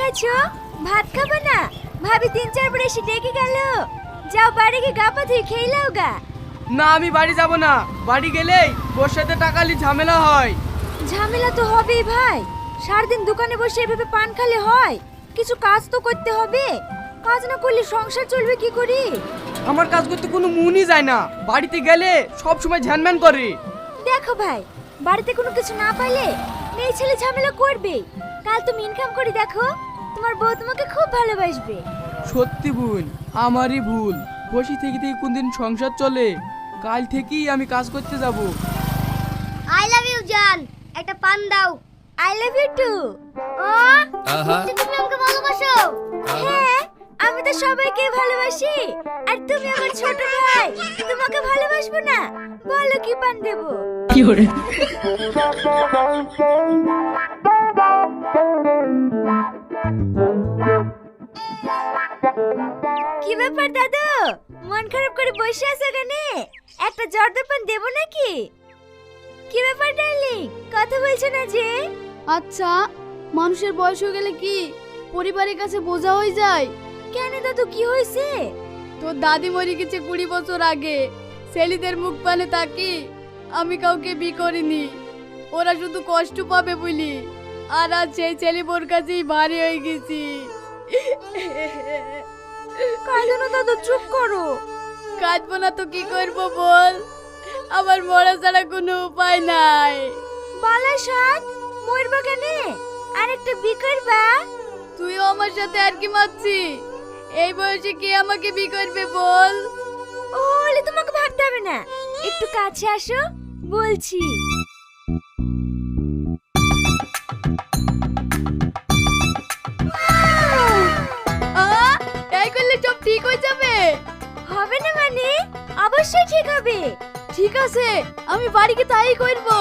খাচ্ছো? ভাত খাবে না? ভাবি 3-4 বার এসে ডেকে গেল। যাও বাড়ি গিয়ে গা পা ধুয়ে খেয়ে নাও গা। না আমি বাড়ি যাব না, বাড়ি গেলেই ওর সাথে টাকালি ঝামেলা হয়। ঝামেলা তো হবেই ভাই, সারাদিন দোকানে বসে এভাবে পান খালে হয়? কিছু কাজ তো করতে হবে, কাজ না করলে সংসার চলবে কি করি? আমার কাজ করতে কোনো মনই যায় না, বাড়িতে গেলে সব সময় ঝ্যানম্যান করে। দেখো ভাই, বাড়িতে কোনো কিছু না পাইলে মেয়ে ছেলে ঝামেলা করবে। কাল তুমি ইনকাম করে দেখো, তোমার বউ তোমাকে খুব ভালোবাসবে। সত্যি বোন, আমারই ভুল, বসে থেকে থেকে কোনদিন সংসার চলে। কাল থেকেই আমি কাজ করতে যাব। আই লাভ ইউ জান, একটা পান দাও। I love you too. তুমি আমাকে ভালোবাসো? হ্যাঁ, আমি তো সবাইকে ভালোবাসি। আর তুমি আমার ছোট ভাই, তোমাকে ভালোবাসবো না? বলো কি পান দেবো? কি ব্যাপার দাদু, মন খারাপ করে বসে আছো কেন? একটা জর্দা পান দেবো নাকি? কি ব্যাপার ডার্লিং, কথা বলছো না যে? আচ্ছা, মানুষের বয়স হয়ে গেলে কি পরিবারের কাছে বোঝা হয়ে যায়? কেন দাদু, কি হয়েছে? তোর দাদি মরে গেছে 20 বছর আগে। ছেলেদের মুখ পানে তাকি আমি কাউকে বিয়ে করিনি, ওরা শুধু কষ্ট পাবে বলি। আর আজ সেই ছেলে বোর কাছেই ভারী হয়ে গেছি। কাঁদো না দাদু, চুপ করো। কাঁদবো না তো কি করবো বল, আমার মরা ছাড়া কোনো উপায় নাই। বালা শাক মরবা কেন? আর একটা বি করবা? তুইও আমার সাথে আর কি মারছি? এই বয়সে কে আমাকে বিয়ে করবে বল? ওলে তোমাকে ভাবতে হবে না, একটু কাছে আসো বলছি। এই করলে সব ঠিক হয়ে যাবে? হবে না মানে? অবশ্যই ঠিক হবে। ঠিক আছে, আমি বাড়িতে তাই করবো।